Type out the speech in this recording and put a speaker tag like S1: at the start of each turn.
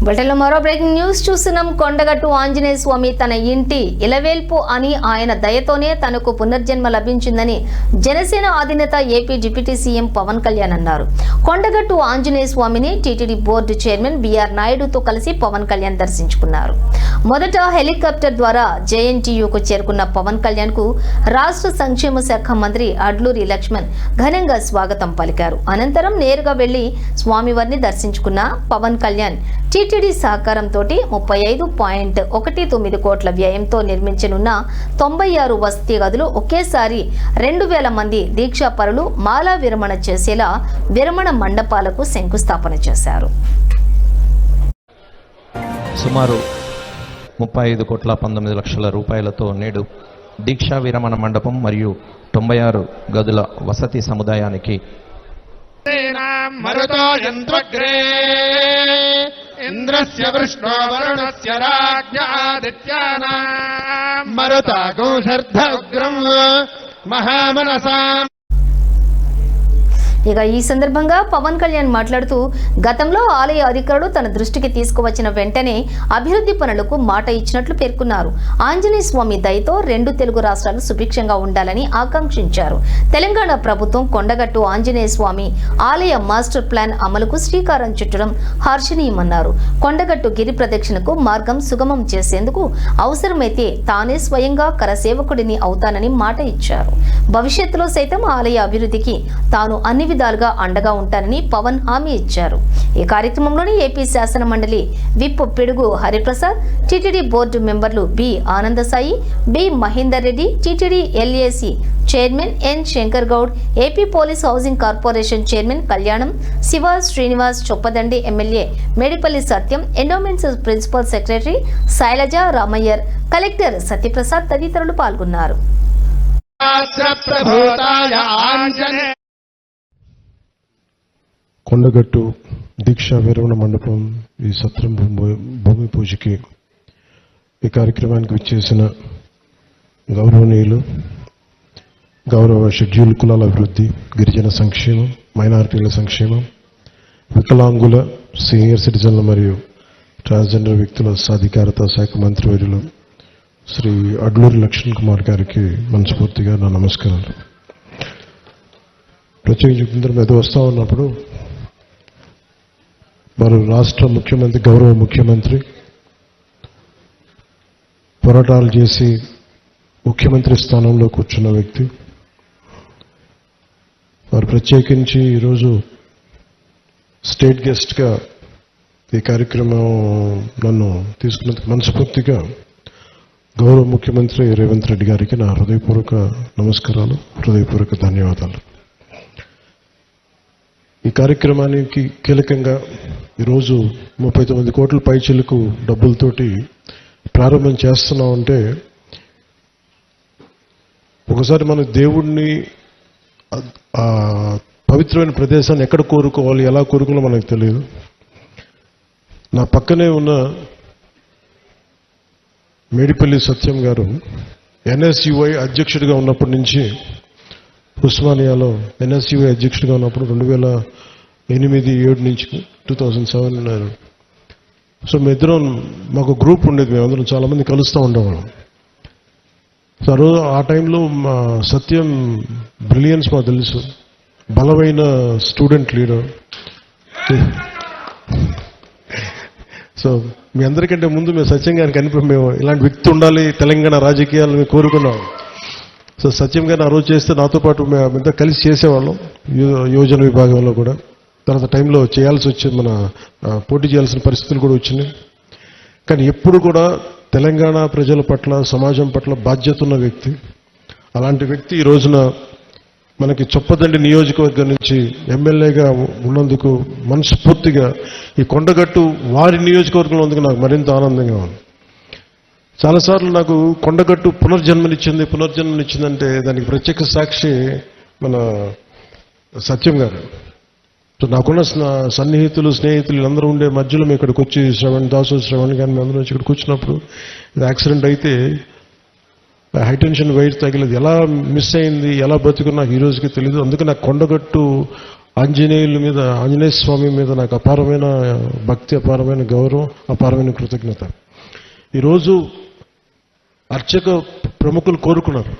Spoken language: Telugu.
S1: బులెటిన్లో మరో బ్రేకింగ్ న్యూస్ చూస్తున్నాం. కొండగట్టు ఆంజనేయ స్వామి తన ఇంటి ఇలవేల్పు అని ఆయన దయతోనే తనకు పునర్జన్మ లభించిందని జనసేన అధినేత AP deputy CM Pawan Kalyan అన్నారు. కొండగట్టు ఆంజనేయ స్వామిని టీటీడీ బోర్డు చైర్మన్ బీఆర్ నాయుడుతో కలిసి పవన్ కళ్యాణ్ దర్శించుకున్నారు. మొదట హెలికాప్టర్ ద్వారా జేఎన్టీయూకు చేరుకున్న పవన్ కళ్యాణ్ కు రాష్ట్ర సంక్షేమ శాఖ మంత్రి అడ్లూరి లక్ష్మణ్ ఘనంగా స్వాగతం పలికారు. అనంతరం నేరుగా వెళ్లి స్వామివారిని దర్శించుకున్న పవన్ కళ్యాణ్ టీటీడీ సహకారంతో 35.19 కోట్ల వ్యయంతో నిర్మించనున్న 96 వసతి గదులు ఒకేసారి 2000 మంది దీక్షాపరులు మాలా విరమణ చేసేలా విరమణ మండపాలకు శంకుస్థాపన చేశారు.
S2: సుమారు 35.19 కోట్ల రూపాయలతో నేడు దీక్షా విరమణ మండపం మరియు 96 గదుల వసతి సముదాయానికి
S3: ఇంద్రస్య వృష్ణో వరుణస్య రాజ్ఞాదిత్యానాం మరుతాగో శర్ధ ఉగ్రం మహామనసాం.
S1: ఇక ఈ సందర్భంగా పవన్ కళ్యాణ్ మాట్లాడుతూ గతంలో ఆలయ అధికారులు తన దృష్టికి తీసుకువచ్చిన వెంటనే అభివృద్ధి పనులకు మాట ఇచ్చినట్లు పేర్కొన్నారు. ఆంజనేయ స్వామి దయతో 2 తెలుగు రాష్ట్రాలు సుభిక్షంగా ఉండాలని ఆకాంక్షించారు. తెలంగాణ ప్రభుత్వం కొండగట్టు ఆంజనేయ స్వామి ఆలయ మాస్టర్ ప్లాన్ అమలుకు శ్రీకారం చుట్టడం హర్షణీయమన్నారు. కొండగట్టు గిరి ప్రదక్షిణకు మార్గం సుగమం చేసేందుకు అవసరమైతే తానే స్వయంగా కరసేవకుడిని అవుతానని మాట ఇచ్చారు. భవిష్యత్తులో సైతం ఆలయ అభివృద్ధికి తాను అన్ని విధాలుగా అండగా ఉంటానని పవన్ హామీ ఇచ్చారు. ఈ కార్యక్రమంలోని ఏపీ శాసన మండలి whip Pidugu Hariprasad, TTD board మెంబర్లు B Anandasai, B Mahender Reddy, TTD LAC chairman N Shankar Goud, AP police housing corporation chairman Kalyanam, Siva Srinivas, Choppadandi MLA Medipalli Satyam, endowments principal secretary Sailaja Ramaiyer, collector Satyaprasad తదితరులు పాల్గొన్నారు.
S4: కొండగట్టు దీక్షా విరమణ మండపం ఈ సత్రం భూమి పూజకి ఈ కార్యక్రమానికి విచ్చేసిన గౌరవనీయులు, గౌరవ షెడ్యూల్ కులాల అభివృద్ధి, గిరిజన సంక్షేమం, మైనారిటీల సంక్షేమం, వికలాంగుల, సీనియర్ సిటిజన్ల మరియు ట్రాన్స్జెండర్ వ్యక్తుల సాధికారత శాఖ మంత్రివర్యులు శ్రీ అడ్లూరి లక్ష్మణ్ కుమార్ గారికి మనస్ఫూర్తిగా నా నమస్కారాలు. ప్రత్యేకించి మీద వస్తూ ఉన్నప్పుడు వారు రాష్ట్ర ముఖ్యమంత్రి, గౌరవ ముఖ్యమంత్రి పోరాటాలు చేసి ముఖ్యమంత్రి స్థానంలో కూర్చున్న వ్యక్తి. వారు ప్రత్యేకించి ఈరోజు స్టేట్ గెస్ట్గా ఈ కార్యక్రమం నన్ను తీసుకున్నందుకు మనస్ఫూర్తిగా గౌరవ ముఖ్యమంత్రి రేవంత్ రెడ్డి గారికి నా హృదయపూర్వక నమస్కారాలు, హృదయపూర్వక ధన్యవాదాలు. ఈ కార్యక్రమానికి కీలకంగా ఈరోజు 39 కోట్ల పైచిలకు డబ్బులతోటి ప్రారంభం చేస్తున్నామంటే ఒకసారి మన దేవుణ్ణి పవిత్రమైన ప్రదేశాన్ని ఎక్కడ కోరుకోవాలి, ఎలా కోరుకోవాలో మనకు తెలియదు. నా పక్కనే ఉన్న మేడిపల్లి సత్యం గారు ఎన్ఎస్యుఐ అధ్యక్షుడిగా ఉన్నప్పటి నుంచి, ఉస్మానియాలో ఎన్ఎస్యుఐ అధ్యక్షుడిగా ఉన్నప్పుడు 2008-7 నుంచి 2007. సో మేమిద్దరం, మాకు గ్రూప్ ఉండేది, మేమందరం చాలామంది కలుస్తూ ఉండేవాళ్ళం. సో ఆ టైంలో మా సత్యం బ్రిలియన్స్ మాకు తెలుసు, బలమైన స్టూడెంట్ లీడర్. సో మీ అందరికంటే ముందు మేము సత్యం గారికి మేము ఇలాంటి వ్యక్తి ఉండాలి తెలంగాణ రాజకీయాలు మేము కోరుకున్నాం. సో సత్యం గారిని ఆ రోజు చేస్తే నాతో పాటు మేమంతా కలిసి చేసేవాళ్ళం యోజన విభాగంలో కూడా. తర్వాత టైంలో చేయాల్సి వచ్చింది, మన పోటీ చేయాల్సిన పరిస్థితులు కూడా వచ్చినాయి. కానీ ఎప్పుడు కూడా తెలంగాణ ప్రజల పట్ల, సమాజం పట్ల బాధ్యత ఉన్న వ్యక్తి. అలాంటి వ్యక్తి ఈ రోజున మనకి చొప్పదండి నియోజకవర్గం నుంచి ఎమ్మెల్యేగా ఉన్నందుకు మనస్ఫూర్తిగా ఈ కొండగట్టు వారి నియోజకవర్గంలో ఉన్నందుకు నాకు మరింత ఆనందంగా ఉంది. చాలాసార్లు నాకు కొండగట్టు పునర్జన్మనిచ్చిందంటే దానికి ప్రత్యేక సాక్షి మన సత్యం గారు. సో నాకున్న సన్నిహితులు, స్నేహితులు అందరూ ఉండే మధ్యలో మేము ఇక్కడికి వచ్చి శ్రవణ్ కానీ అందరూ వచ్చి ఇక్కడికి వచ్చినప్పుడు యాక్సిడెంట్ అయితే హైటెన్షన్ వైర్ తగిలేదు, ఎలా మిస్ అయింది, ఎలా బతుకున్నా నాకు ఈ రోజుకి తెలియదు. అందుకే నాకు కొండగట్టు ఆంజనేయ స్వామి మీద నాకు అపారమైన భక్తి, అపారమైన గౌరవం, అపారమైన కృతజ్ఞత. ఈరోజు అర్చక ప్రముఖులు కోరుకున్నారు,